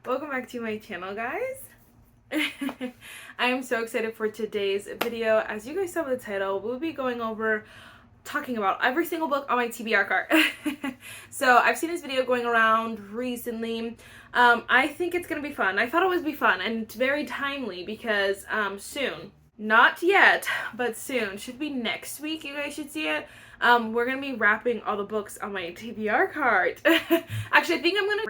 Welcome back to my channel, guys. I am so excited for today's video. As you guys saw by the title, we'll be going over talking about every single book on my TBR cart. So I've seen this video going around recently. I think it's gonna be fun. I thought it would be fun and it's very timely because soon, not yet, but soon, should be next week, you guys should see it. We're gonna be wrapping all the books on my TBR cart. Actually, I think I'm gonna...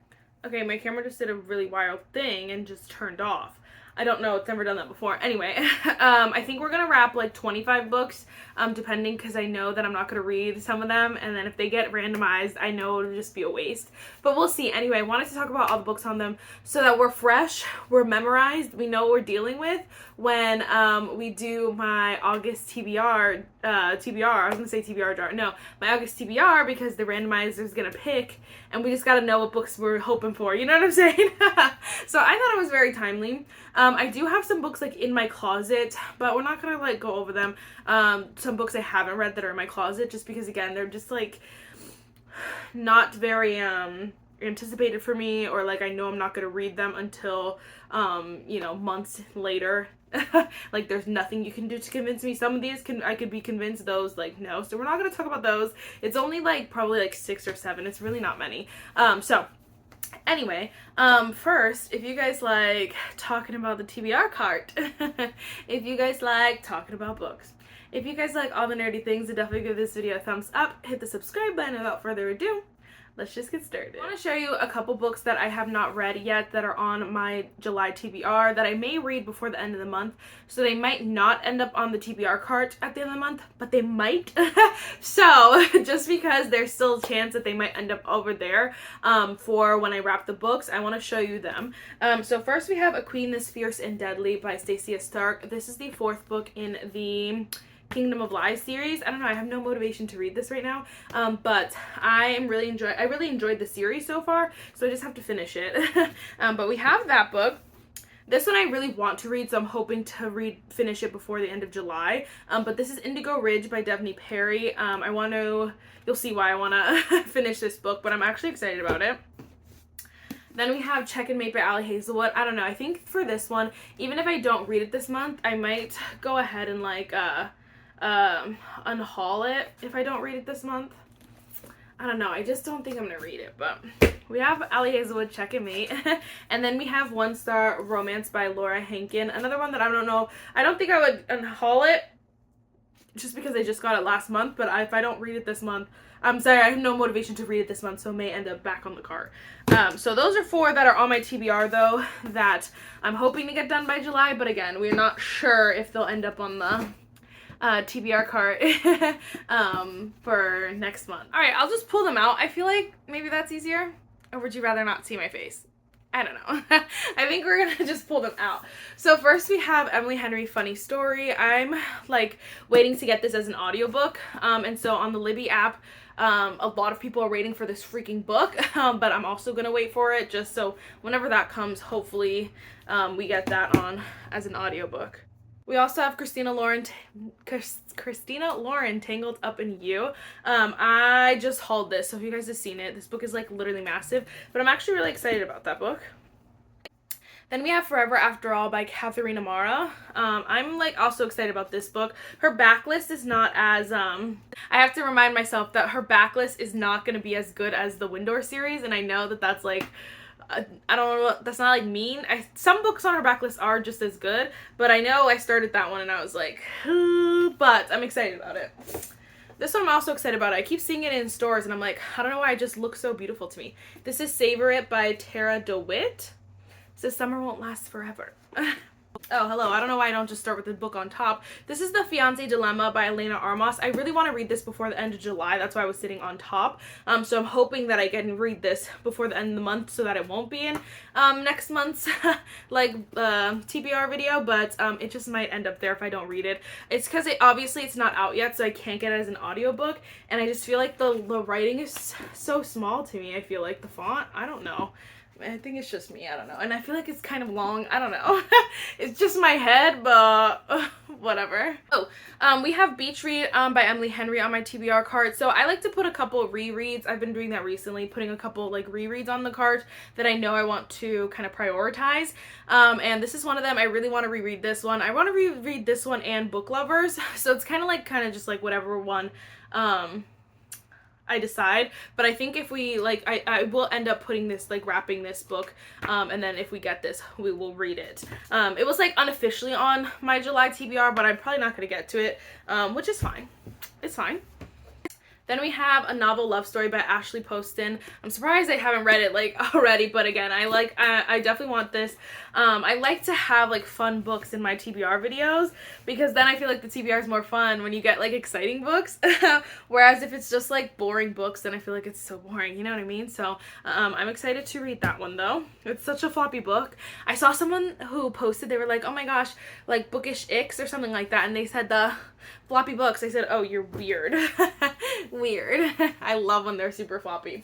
Okay, my camera just did a really wild thing and just turned off. I don't know, it's never done that before. Anyway, I think we're gonna wrap like 25 books, depending, because I know that I'm not gonna read some of them, and then if they get randomized, I know it'll just be a waste. But we'll see. Anyway, I wanted to talk about all the books on them so that we're fresh, we're memorized, we know what we're dealing with when we do my August TBR, I was gonna say TBR jar, no, my August TBR, because the randomizer's gonna pick, and we just gotta know what books we're hoping for, you know what I'm saying? So I thought it was very timely. I do have some books like in my closet, but we're not gonna like go over them. Some books I haven't read that are in my closet, just because again, they're just like not very anticipated for me, or like I know I'm not gonna read them until you know, months later. Like there's nothing you can do to convince me. Some of these I could be convinced, those like no, so we're not gonna talk about those. It's only like probably like 6 or 7. It's really not many. So anyway, first, if you guys like talking about the TBR cart, if you guys like talking about books, if you guys like all the nerdy things, then definitely give this video a thumbs up, hit the subscribe button. Without further ado, let's just get started. I want to show you a couple books that I have not read yet that are on my July TBR that I may read before the end of the month. So they might not end up on the TBR cart at the end of the month, but they might. So just because there's still a chance that they might end up over there for when I wrap the books, I want to show you them. So first we have A Queen This Fierce and Deadly by Stacey Stark. This is the 4th book in the Kingdom of Lies series. I don't know, I have no motivation to read this right now, but I really enjoyed the series so far, so I just have to finish it. But we have that book. This one I really want to read, so I'm hoping to finish it before the end of July. But this is Indigo Ridge by Devney Perry. You'll see why I want to finish this book, but I'm actually excited about it. Then we have Check and Mate by Ali Hazelwood. I don't know, I think for this one, even if I don't read it this month, I might go ahead and like unhaul it if I don't read it this month. I don't know, I just don't think I'm gonna read it. But we have Ali Hazelwood, Check and Mate. And then we have One Star Romance by Laura Hankin, another one that I don't know, I don't think I would unhaul it just because I just got it last month, but if I don't read it this month, I'm sorry, I have no motivation to read it this month, so it may end up back on the cart. So those are 4 that are on my TBR though, that I'm hoping to get done by July, but again, we're not sure if they'll end up on the TBR cart for next month. Alright, I'll just pull them out. I feel like maybe that's easier. Or would you rather not see my face? I don't know. I think we're gonna just pull them out. So first we have Emily Henry Funny Story. I'm like waiting to get this as an audiobook. And so on the Libby app, a lot of people are waiting for this freaking book, but I'm also gonna wait for it just so whenever that comes, hopefully we get that on as an audiobook. We also have Christina Lauren Tangled Up in You. I just hauled this, so if you guys have seen it, this book is like literally massive, but I'm actually really excited about that book. Then we have Forever After All by Katharine Amara. I'm like also excited about this book. Her backlist is not as, I have to remind myself that her backlist is not going to be as good as the Windor series, and I know that that's like, I don't know, that's not like mean. Some books on her backlist are just as good, but I know I started that one and I was like, but I'm excited about it. This one I'm also excited about. I keep seeing it in stores and I'm like, I don't know why it just looks so beautiful to me. This is Savor It by Tara DeWitt. It says Summer Won't Last Forever. Oh, hello. I don't know why I don't just start with the book on top. This is The Fiancé Dilemma by Elena Armas. I really want to read this before the end of July. That's why I was sitting on top. So I'm hoping that I can read this before the end of the month so that it won't be in next month's like TBR video, but it just might end up there if I don't read it. It's because obviously it's not out yet, so I can't get it as an audiobook, and I just feel like the writing is so small to me. I feel like the font, I don't know. I think it's just me, I don't know. And I feel like it's kind of long, I don't know. It's just my head, but whatever. Oh, we have Beach Read by Emily Henry on my TBR card. So I like to put a couple of rereads. I've been doing that recently, putting a couple like rereads on the card that I know I want to kind of prioritize. And this is one of them. I really want to reread this one. I want to reread this one and Book Lovers. So it's kind of just like whatever one I decide, but I think if we like I will end up putting this, like wrapping this book, and then if we get this, we will read it. It was like unofficially on my July TBR, but I'm probably not going to get to it, which is fine. It's fine. Then we have A Novel Love Story by Ashley Poston. I'm surprised I haven't read it like already, but again, I definitely want this. I like to have like fun books in my TBR videos, because then I feel like the TBR is more fun when you get like exciting books. Whereas if it's just like boring books, then I feel like it's so boring, you know what I mean? So I'm excited to read that one though. It's such a floppy book. I saw someone who posted, they were like, oh my gosh, like bookish icks or something like that, and they said the floppy books. I said, oh, you're weird. Weird. I love when they're super floppy.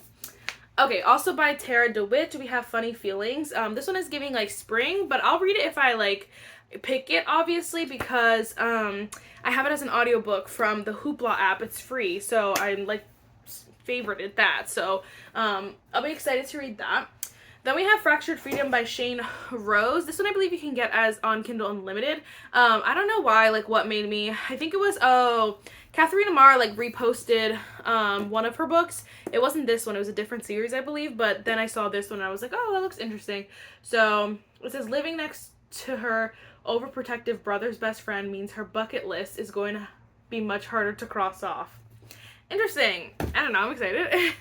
Okay, also by Tara DeWitt, we have Funny Feelings. This one is giving like spring, but I'll read it if I like pick it, obviously, because I have it as an audiobook from the Hoopla app. It's free, so I like favorited that. So I'll be excited to read that. Then we have Fractured Freedom by Shane Rose. This one I believe you can get as on Kindle Unlimited. I don't know why, like what made me, I think it was, oh, Katharina Marr like reposted one of her books. It wasn't this one, it was a different series I believe, but then I saw this one and I was like, oh, that looks interesting. So it says, living next to her overprotective brother's best friend means her bucket list is going to be much harder to cross off. Interesting. I don't know, I'm excited.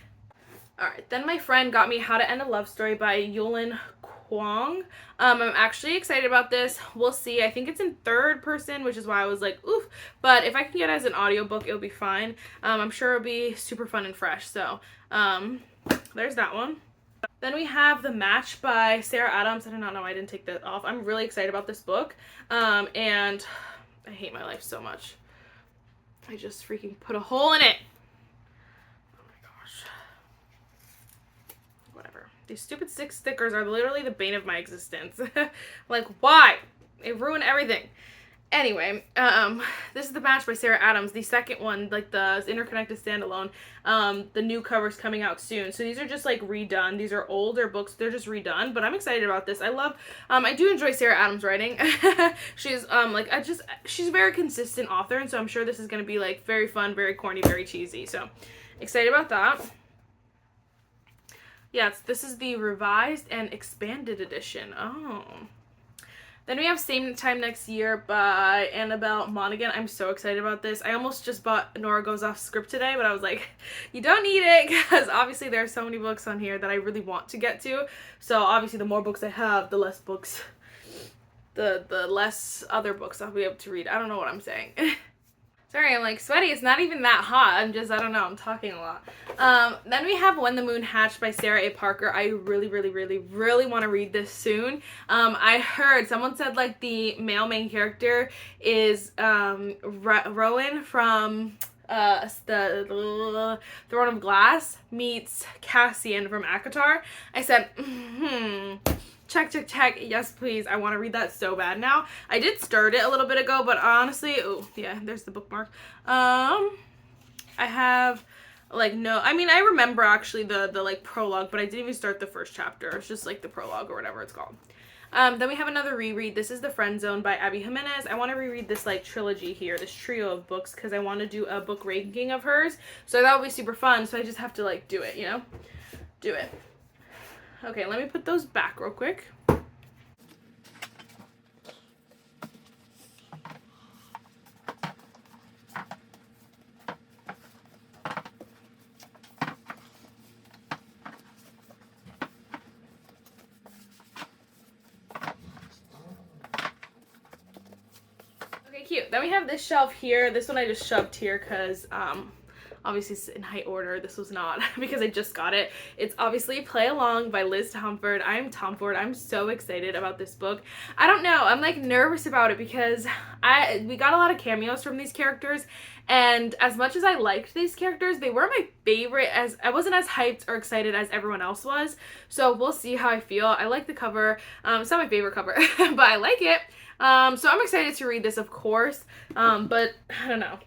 Alright, then my friend got me How to End a Love Story by Yulin Kwong. I'm actually excited about this. We'll see. I think it's in third person, which is why I was like, oof. But if I can get it as an audiobook, it'll be fine. I'm sure it'll be super fun and fresh. So, there's that one. Then we have The Match by Sarah Adams. I did not know I didn't take that off. I'm really excited about this book. And I hate my life so much. I just freaking put a hole in it. These stupid stickers are literally the bane of my existence. Like, why? It ruined everything. Anyway, this is The Match by Sarah Adams. The second one, like the interconnected standalone, the new cover's coming out soon. So these are just like redone. These are older books. They're just redone, but I'm excited about this. I love, I do enjoy Sarah Adams' writing. She's, she's a very consistent author, and so I'm sure this is going to be like very fun, very corny, very cheesy. So excited about that. Yes, this is the revised and expanded edition. Oh. Then we have Same Time Next Year by Annabelle Monaghan. I'm so excited about this. I almost just bought Nora Goes Off script today, but I was like, you don't need it, because obviously there are so many books on here that I really want to get to. So obviously the more books I have, the less books, the less other books I'll be able to read. I don't know what I'm saying. Sorry, I'm like sweaty. It's not even that hot. I don't know. I'm talking a lot. Then we have When the Moon Hatched by Sarah A. Parker. I really want to read this soon. I heard someone said like the male main character is Rowan from the Throne of Glass meets Cassian from ACOTAR. I said, check, yes please, I want to read that so bad now. I did start it a little bit ago, but honestly, oh yeah, there's the bookmark. I have like no, I mean I remember actually the like prologue, but I didn't even start the first chapter. It's just like the prologue or whatever it's called. Then we have another reread. This is The Friend Zone by Abby Jimenez. I want to reread this like trilogy here, this trio of books, because I want to do a book ranking of hers. So that would be super fun. So I just have to like do it, you know? Do it. Okay, let me put those back real quick. Okay, cute. Then we have this shelf here. This one I just shoved here because obviously it's in height order. This was not because I just got it. It's obviously Play Along by Liz Tomford. I'm Tomford. I'm so excited about this book. I don't know. I'm like nervous about it because we got a lot of cameos from these characters, and as much as I liked these characters, they were my favorite, as I wasn't as hyped or excited as everyone else was. So we'll see how I feel. I like the cover. It's not my favorite cover, but I like it. So I'm excited to read this, of course. But I don't know.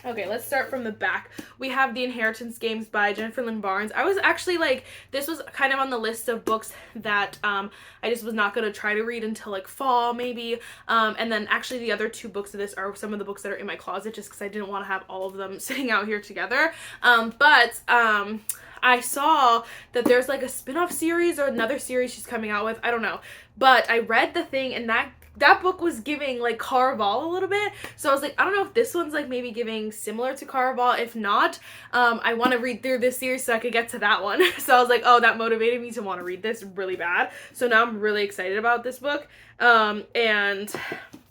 Okay, let's start from the back. We have The Inheritance Games by Jennifer Lynn Barnes. I was actually like, this was kind of on the list of books that I just was not going to try to read until like fall maybe. And then actually the other 2 books of this are some of the books that are in my closet just because I didn't want to have all of them sitting out here together. I saw that there's like a spin-off series or another series she's coming out with. I don't know. But I read the thing, and that book was giving like Caraval a little bit. So I was like, I don't know if this one's like maybe giving similar to Caraval. If not, I want to read through this series so I could get to that one. So I was like, oh, that motivated me to want to read this really bad. So now I'm really excited about this book. And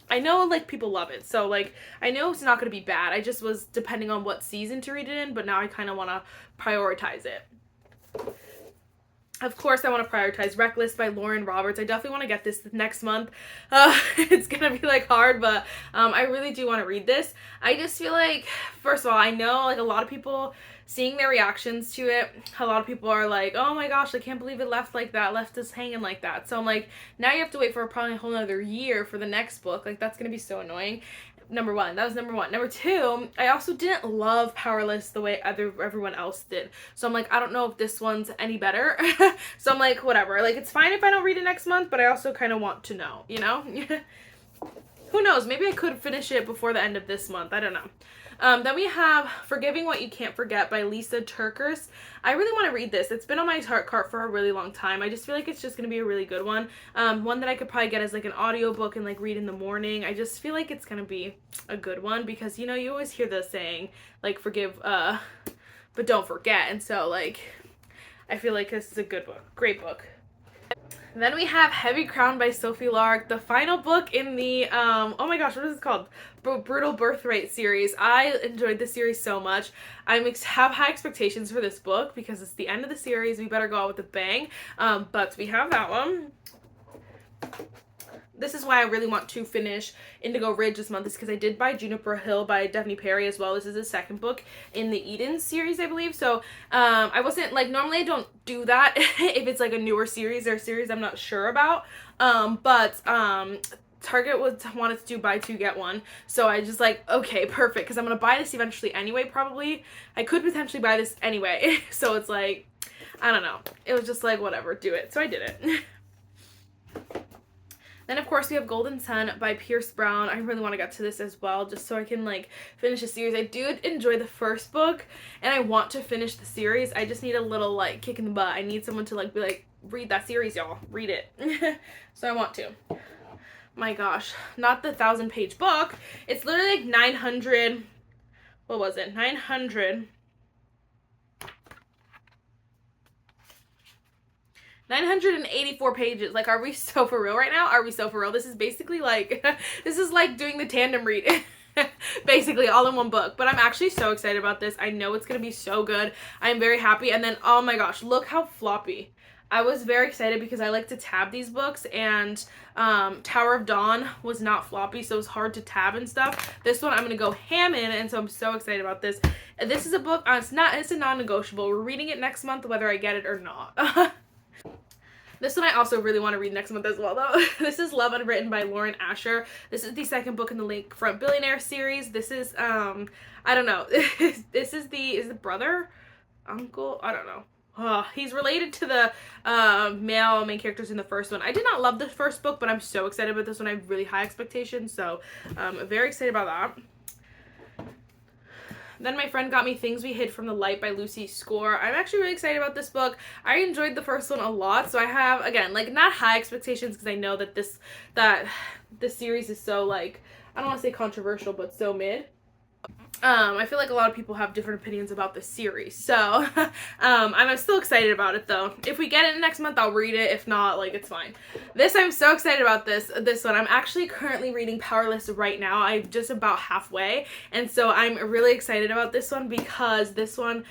I know like people love it. So like I know it's not going to be bad. I just was depending on what season to read it in, but now I kind of want to prioritize it. Of course, I want to prioritize Reckless by Lauren Roberts. I definitely want to get this next month. It's going to be, like, hard, but I really do want to read this. I just feel like, first of all, I know, like, a lot of people, seeing their reactions to it, a lot of people are like, oh my gosh, I can't believe it left like that, left us hanging like that. So I'm like, now you have to wait for probably a whole nother year for the next book. Like, that's going to be so annoying. Number one. That was number one. Number 2, I also didn't love Powerless the way everyone else did. So I'm like, I don't know if this one's any better. So I'm like, whatever. Like, it's fine if I don't read it next month, but I also kind of want to know, you know? Who knows? Maybe I could finish it before the end of this month. I don't know. Then we have Forgiving What You Can't Forget by Lisa Turkers. I really want to read this. It's been on my heart cart for a really long time. I just feel like it's just going to be a really good one. One that I could probably get as like an audiobook and like read in the morning. I just feel like it's going to be a good one because, you know, you always hear the saying, like, forgive, but don't forget. And so, like, I feel like this is a good book. Great book. Then we have Heavy Crown by Sophie Lark, the final book in the, oh my gosh, what is it called? Brutal Birthright series. I enjoyed this series so much. I have high expectations for this book because it's the end of the series. We better go out with a bang. But we have that one. This is why I really want to finish Indigo Ridge this month, is because I did buy Juniper Hill by Daphne Perry as well. This is the second book in the Eden series, I believe. So I wasn't, like, normally I don't do that if it's like a newer series or a series I'm not sure about. Target wanted to do buy 2 get 1, so I just like, okay, perfect, because I'm gonna buy this eventually anyway. Probably I could potentially buy this anyway. So it's like, I don't know, it was just like, whatever, do it. So I did it. Then, of course, we have Golden Sun by Pierce Brown. I really want to get to this as well, just so I can, like, finish the series. I do enjoy the first book, and I want to finish the series. I just need a little, like, kick in the butt. I need someone to, like, be like, read that series, y'all. Read it. So I want to. My gosh. Not the 1,000-page book. It's literally, like, 900... What was it? 984 pages. Like, are we so for real right now? Are we so for real? This is basically like, this is like doing the tandem read. Basically all in one book. But I'm actually so excited about this. I know it's going to be so good. I'm very happy. And then, oh my gosh, look how floppy. I was very excited because I like to tab these books, and Tower of Dawn was not floppy, so it was hard to tab and stuff. This one I'm going to go ham in, and so I'm so excited about this. This is a book, it's a non-negotiable. We're reading it next month whether I get it or not. This one I also really want to read next month as well, though. This is Love Unwritten by Lauren Asher. This is the second book in the Lakefront Billionaire series. This is, I don't know. This is the brother? Uncle? I don't know. He's related to the male main characters in the first one. I did not love the first book, but I'm so excited about this one. I have really high expectations, so I'm very excited about that. Then my friend got me Things We Hid from the Light by Lucy Score. I'm actually really excited about this book. I enjoyed the first one a lot, so I have, again, like, not high expectations because I know that this series is so, like, I don't want to say controversial, but so mid. I feel like a lot of people have different opinions about this series, so I'm still excited about it though. If we get it next month, I'll read it. If not, like, it's fine. I'm so excited about this one. I'm actually currently reading Powerless right now. I'm just about halfway, and so I'm really excited about this one because this one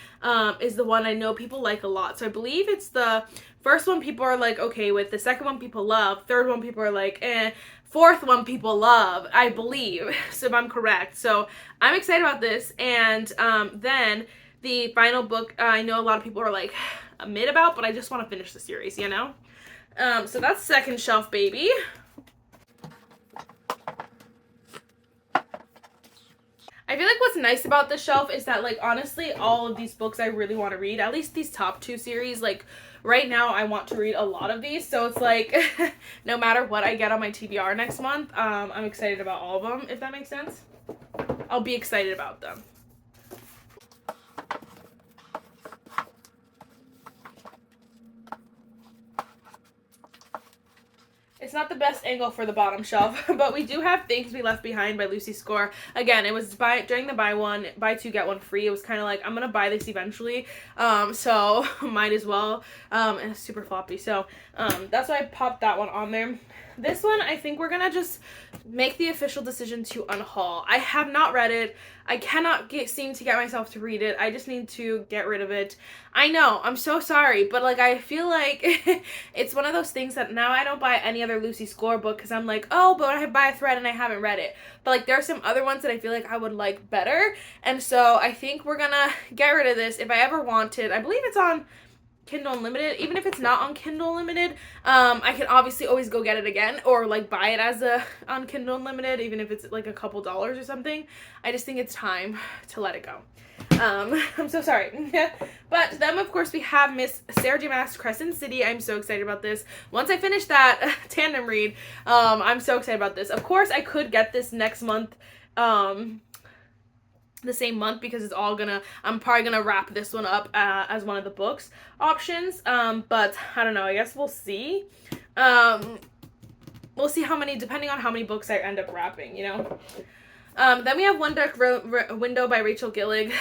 is the one I know people like a lot. So I believe it's the first one people are like okay with, the second one people love, third one people are like eh, fourth one people love, I believe, so if I'm correct. So I'm excited about this. And then the final book, I know a lot of people are like mid about, but I just want to finish the series, you know? So that's second shelf, baby. I feel like what's nice about this shelf is that, like, honestly, all of these books I really want to read, at least these top two series. Like, right now I want to read a lot of these, so it's like no matter what I get on my TBR next month, I'm excited about all of them, if that makes sense. I'll be excited about them. It's not the best angle for the bottom shelf, but we do have Things We Left Behind by Lucy Score. Again, it was during the buy two get one free. It was kind of like, I'm gonna buy this eventually, so might as well. And it's super floppy, so that's why I popped that one on there. This one, I think we're gonna just make the official decision to unhaul. I have not read it. I cannot seem to get myself to read it. I just need to get rid of it. I know, I'm so sorry, but like I feel like it's one of those things that now I don't buy any other Lucy Score book because I'm like, oh, but I buy a thread and I haven't read it. But like there are some other ones that I feel like I would like better, and so I think we're gonna get rid of this if I ever want it. I believe it's on Kindle Unlimited. Even if it's not on Kindle Unlimited, I can obviously always go get it again or like buy it as on Kindle Unlimited, even if it's like a couple dollars or something. I just think it's time to let it go. I'm so sorry. But then of course we have Miss Sarah J. Maas Crescent City. I'm so excited about this. Once I finish that tandem read, I'm so excited about this. Of course I could get this next month, the same month, because it's all I'm probably gonna wrap this one up as one of the books options, but I don't know, I guess we'll see. We'll see how many, depending on how many books I end up wrapping, you know. Then we have One Dark Window by Rachel Gillig.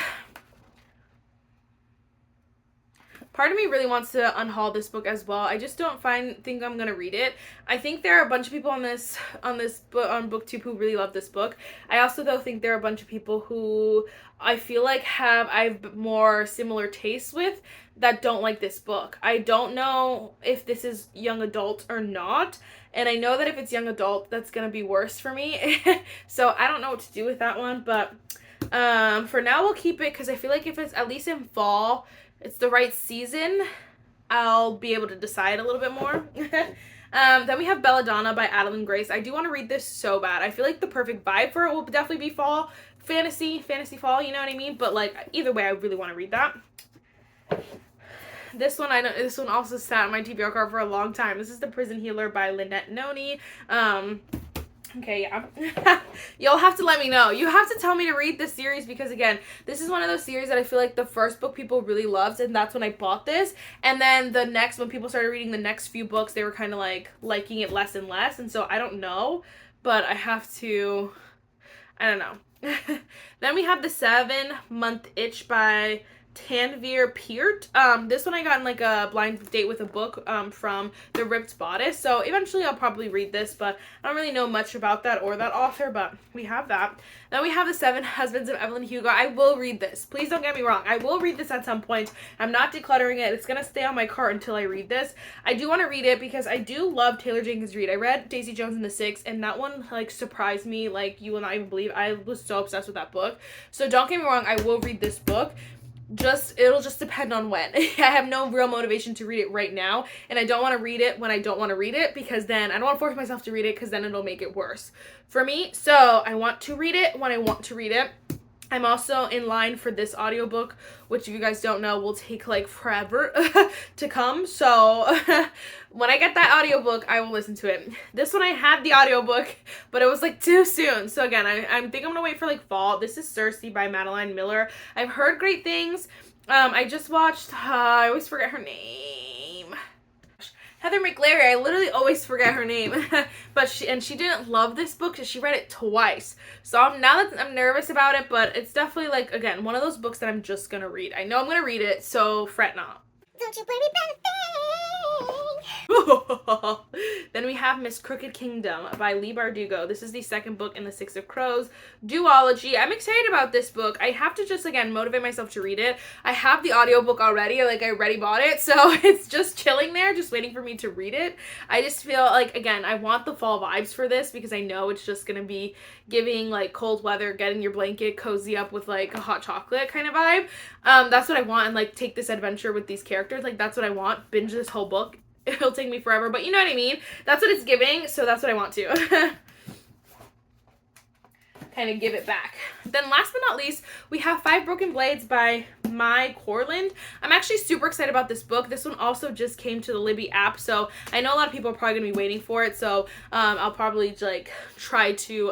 Part of me really wants to unhaul this book as well. I just don't think I'm gonna read it. I think there are a bunch of people on BookTube who really love this book. I also though think there are a bunch of people who I feel like I've more similar tastes with that don't like this book. I don't know if this is young adult or not, and I know that if it's young adult, that's gonna be worse for me. So I don't know what to do with that one, but for now we'll keep it because I feel like if it's at least in fall, it's the right season, I'll be able to decide a little bit more. Then we have Belladonna by Adeline Grace. I do want to read this so bad. I feel like the perfect vibe for it will definitely be fall, fantasy fall, you know what I mean? But like either way, I really want to read that. This one also sat on my TBR card for a long time. This is The Prison Healer by Lynette Noni. Okay, yeah. You'll have to let me know. You have to tell me to read this series because, again, this is one of those series that I feel like the first book people really loved, and that's when I bought this. And then the next, when people started reading the next few books, they were kind of like liking it less and less. And so I don't know, but I have to, I don't know. Then we have The 7-Month Itch by Tanvir Peart. This one I got in like a blind date with a book from The Ripped Bodice, so eventually I'll probably read this, but I don't really know much about that or that author, but we have that. Then we have The 7 Husbands of Evelyn Hugo. I will read this. Please don't get me wrong. I will read this at some point. I'm not decluttering it. It's gonna stay on my cart until I read this. I do want to read it because I do love Taylor Jenkins Reid. I read Daisy Jones and the Six, and that one like surprised me like you will not even believe. I was so obsessed with that book. So don't get me wrong, I will read this book. It'll just depend on when. I have no real motivation to read it right now, and I don't want to read it when I don't want to read it, because then I don't want to force myself to read it because then it'll make it worse for me. So I want to read it when I want to read it. I'm also in line for this audiobook, which if you guys don't know will take like forever to come. So when I get that audiobook, I will listen to it. This one I had the audiobook, but it was like too soon. So again, I think I'm gonna wait for like fall. This is Cersei by Madeline Miller. I've heard great things. I just watched, I always forget her name. Heather McLary, I literally always forget her name. But she didn't love this book, so she read it twice. So now that I'm nervous about it, but it's definitely like, again, one of those books that I'm just gonna read. I know I'm gonna read it, so fret not. Don't you blame me for anything. Then we have Miss Crooked Kingdom by Leigh Bardugo. This is the second book in the Six of Crows duology. I'm excited about this book. I have to just, again, motivate myself to read it. I have the audiobook already. Like, I already bought it, so it's just chilling there, just waiting for me to read it. I just feel like, again, I want the fall vibes for this because I know it's just gonna be giving, like, cold weather, getting your blanket, cozy up with, like, a hot chocolate kind of vibe. That's what I want, and, like, take this adventure with these characters. Like, that's what I want. Binge this whole book. It'll take me forever, but you know what I mean? That's what it's giving, so that's what I want to. Kind of give it back. Then last but not least, we have Five Broken Blades by Mai Corland. I'm actually super excited about this book. This one also just came to the Libby app, so I know a lot of people are probably going to be waiting for it, so I'll probably, like, try to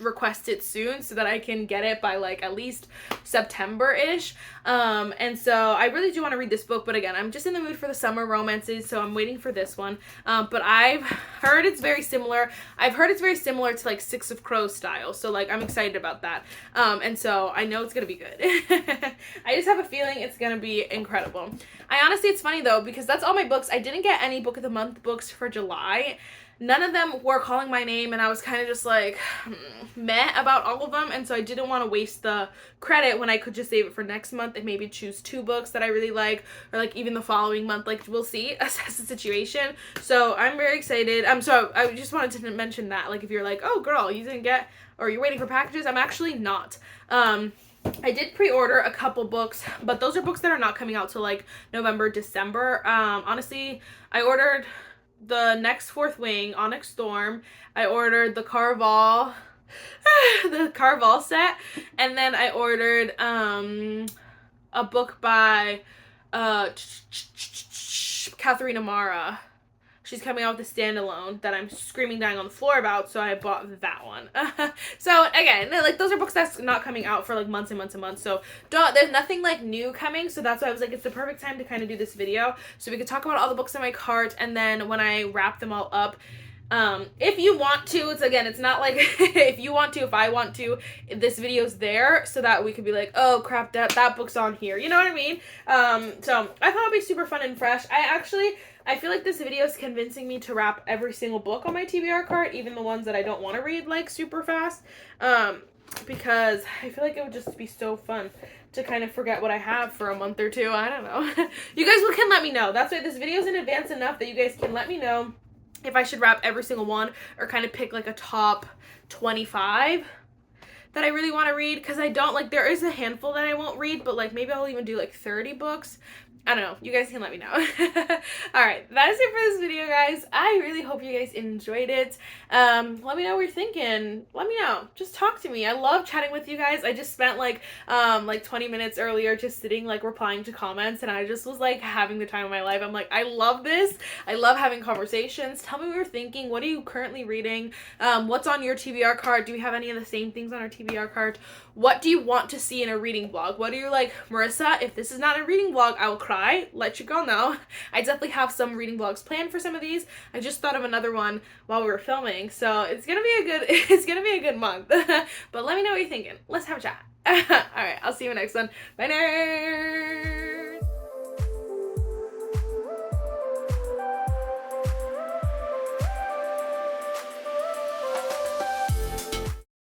request it soon so that I can get it by, like, at least September-ish. And so I really do want to read this book, but again, I'm just in the mood for the summer romances, so I'm waiting for this one. But I've heard it's very similar. I've heard it's very similar to, like, Six of Crows style, so, like, I'm excited about that. And so I know it's gonna be good. I just have a feeling it's gonna be incredible. Honestly, it's funny though, because that's all my books. I didn't get any Book of the Month books for July. None of them were calling my name, and I was kind of just like meh about all of them, and so I didn't want to waste the credit when I could just save it for next month and maybe choose 2 books that I really like, or like even the following month. Like, we'll see, assess the situation. So I'm very excited. So I just wanted to mention that, like, if you're like, oh girl, you didn't get, or you're waiting for packages, I'm actually not. I did pre-order a couple books, but those are books that are not coming out till like November, December. Honestly, I ordered The Next Fourth Wing, Onyx Storm. I ordered the Carval set, and then I ordered a book by Katharina Mara. She's coming out with a standalone that I'm screaming dying on the floor about, so I bought that one. So again, like, those are books that's not coming out for like months and months and months, so there's nothing like new coming, so that's why I was like, it's the perfect time to kind of do this video so we could talk about all the books in my cart, and then when I wrap them all up, if you want to, it's not like if I want to, this video's there so that we could be like, oh crap, that book's on here, you know what I mean? So I thought it'd be super fun and fresh. I feel like this video is convincing me to wrap every single book on my TBR cart, even the ones that I don't want to read, like, super fast, because I feel like it would just be so fun to kind of forget what I have for a month or two. I don't know. You guys can let me know. That's why this video is in advance enough that you guys can let me know if I should wrap every single one or kind of pick, like, a top 25 that I really want to read, because I don't, like, there is a handful that I won't read, but, like, maybe I'll even do, like, 30 books. I don't know. You guys can let me know. Alright, that is it for this video, guys. I really hope you guys enjoyed it. Let me know what you're thinking. Let me know. Just talk to me. I love chatting with you guys. I just spent like 20 minutes earlier just sitting, like, replying to comments, and I just was, like, having the time of my life. I'm like, I love this. I love having conversations. Tell me what you're thinking. What are you currently reading? What's on your TBR card? Do we have any of the same things on our TBR card? What do you want to see in a reading vlog? What are you like, Marissa, if this is not a reading vlog, I will cry. Let you go know. I definitely have some reading vlogs planned for some of these. I just thought of another one while we were filming, so it's gonna be a good month. But let me know what you're thinking. Let's have a chat. Alright, I'll see you in the next one. Bye, nerds!